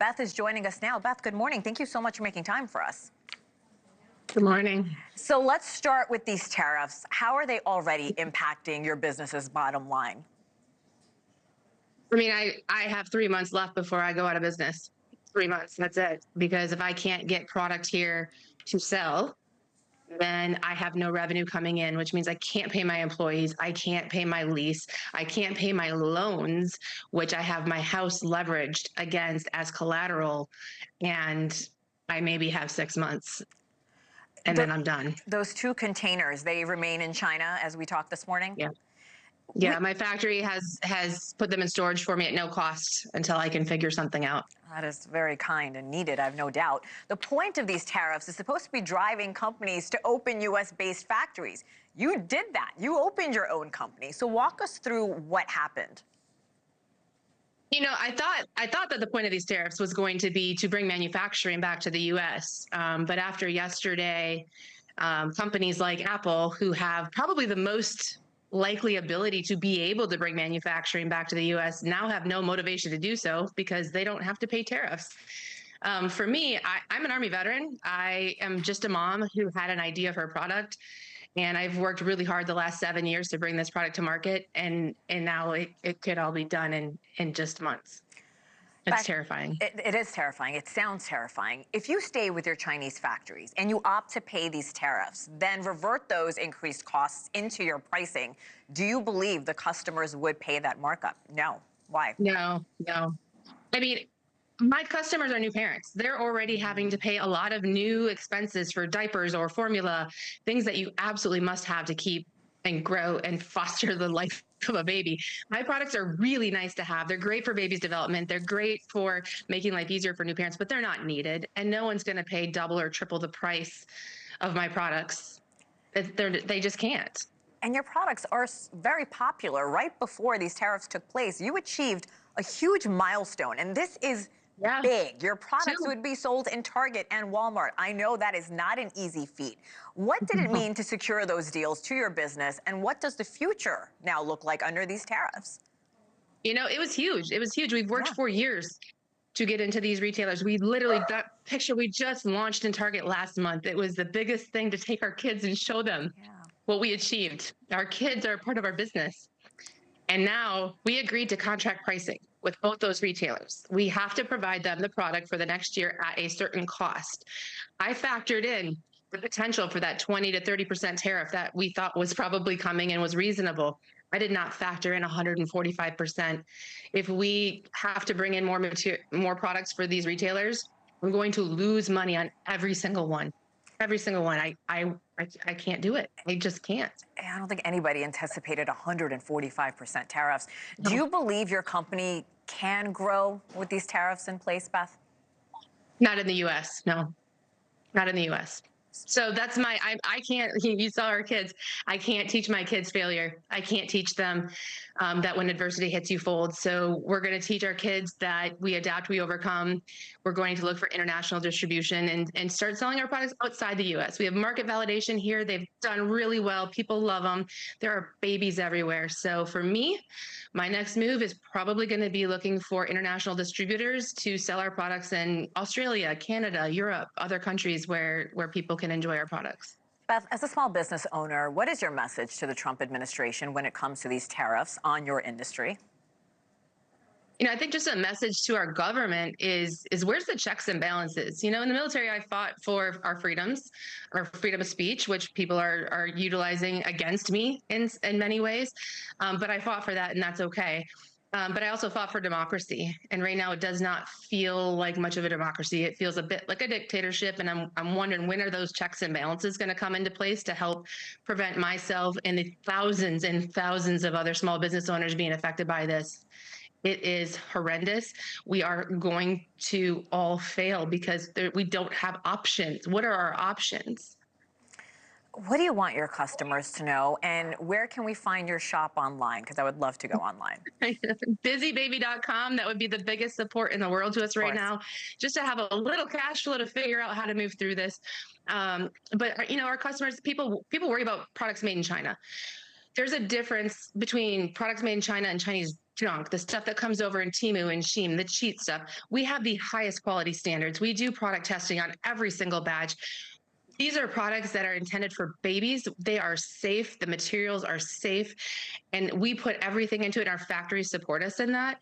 Beth is joining us now. Beth, good morning. Thank you so much for making time for us. Good morning. So let's start with these tariffs. How are they already impacting your business's bottom line? I mean, I have 3 months left before I go out of business. 3 months, that's it. Because if I can't get product here to sell, then I have no revenue coming in, which means I can't pay my employees. I can't pay my lease. I can't pay my loans, which I have my house leveraged against as collateral. And I maybe have 6 months and then I'm done. Those two containers, they remain in China as we talked this morning? Yeah. Yeah, my factory has put them in storage for me at no cost until I can figure something out. That is very kind and needed, I have no doubt. The point of these tariffs is supposed to be driving companies to open U.S.-based factories. You did that. You opened your own company. So walk us through what happened. You know, I thought that the point of these tariffs was going to be to bring manufacturing back to the U.S. But after yesterday, companies like Apple, who have probably the most likely ability to be able to bring manufacturing back to the U.S., now have no motivation to do so because they don't have to pay tariffs. For me, I'm an Army veteran. I am just a mom who had an idea for a product. And I've worked really hard the last 7 years to bring this product to market. And now it could all be done in just months. It's terrifying. It is terrifying. It sounds terrifying. If you stay with your Chinese factories and you opt to pay these tariffs, then revert those increased costs into your pricing, do you believe the customers would pay that markup? No. Why? No. I mean, my customers are new parents. They're already having to pay a lot of new expenses for diapers or formula, things that you absolutely must have to keep and grow and foster the life of a baby. My products are really nice to have. They're great for baby's development. They're great for making life easier for new parents, but they're not needed. And no one's going to pay double or triple the price of my products. They just can't. And your products are very popular. Right before these tariffs took place, you achieved a huge milestone. And this is big. Your products would be sold in Target and Walmart. I know that is not an easy feat. What did it mean to secure those deals to your business, and what does the future now look like under these tariffs? You know, it was huge. It was huge. We've worked for years to get into these retailers. We literally, that picture we just launched in Target last month, it was the biggest thing to take our kids and show them what we achieved. Our kids are a part of our business. And now we agreed to contract pricing with both those retailers. We have to provide them the product for the next year at a certain cost. I factored in the potential for that 20 to 30% tariff that we thought was probably coming and was reasonable. I did not factor in 145%. If we have to bring in more products for these retailers, I'm going to lose money on every single one. Every single one. I can't do it. I just can't. I don't think anybody anticipated 145% tariffs. Do you believe your company can grow with these tariffs in place, Beth? Not in the U.S. No, not in the U.S. So that's I can't, you saw our kids. I can't teach my kids failure. I can't teach them that when adversity hits, you fold. So we're going to teach our kids that we adapt, we overcome. We're going to look for international distribution and start selling our products outside the U.S. We have market validation here. They've done really well. People love them. There are babies everywhere. So for me, my next move is probably going to be looking for international distributors to sell our products in Australia, Canada, Europe, other countries where people can enjoy our products. Beth, as a small business owner, what is your message to the Trump administration when it comes to these tariffs on your industry? You know, I think just a message to our government is where's the checks and balances? You know, in the military, I fought for our freedoms, our freedom of speech, which people are utilizing against me in many ways. But I fought for that, and that's okay. But I also fought for democracy. And right now it does not feel like much of a democracy. It feels a bit like a dictatorship. And I'm wondering, when are those checks and balances going to come into place to help prevent myself and the thousands and thousands of other small business owners being affected by this? It is horrendous. We are going to all fail because we don't have options. What are our options? What do you want your customers to know, and where can we find your shop online? Because I would love to go online. Busybaby.com. That would be the biggest support in the world to us right now, just to have a little cash flow to figure out how to move through this. But you know, our customers, people worry about products made in China. There's a difference between products made in China and Chinese junk, the stuff that comes over in Temu and Shein, the cheap stuff. We have the highest quality standards. We do product testing on every single batch. These are products that are intended for babies. They are safe. The materials are safe. And we put everything into it. Our factories support us in that.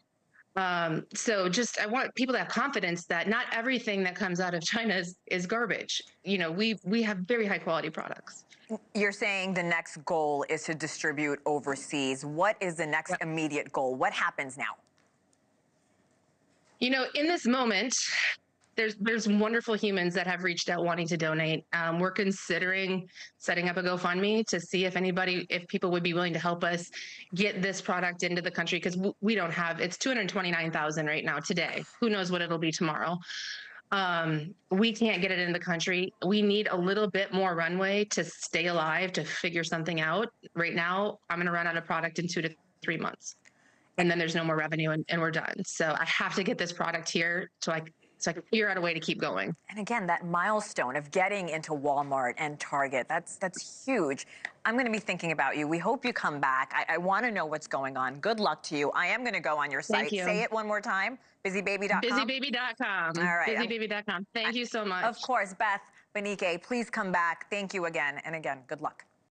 So I want people to have confidence that not everything that comes out of China is garbage. You know, we have very high quality products. You're saying the next goal is to distribute overseas. What is the next immediate goal? What happens now? You know, in this moment, there's wonderful humans that have reached out wanting to donate. We're considering setting up a GoFundMe to see if people would be willing to help us get this product into the country, because we don't have, it's 229,000 right now today. Who knows what it'll be tomorrow? We can't get it in the country. We need a little bit more runway to stay alive, to figure something out. Right now, I'm going to run out of product in 2 to 3 months. And then there's no more revenue and we're done. So I have to get this product here so I can figure out a way to keep going. And again, that milestone of getting into Walmart and Target, that's huge. I'm going to be thinking about you. We hope you come back. I want to know what's going on. Good luck to you. I am going to go on your site. Thank you. Say it one more time. Busybaby.com. Busybaby.com. All right. Busybaby.com. Thank you so much. Of course, Beth Benike, please come back. Thank you again. And again, good luck.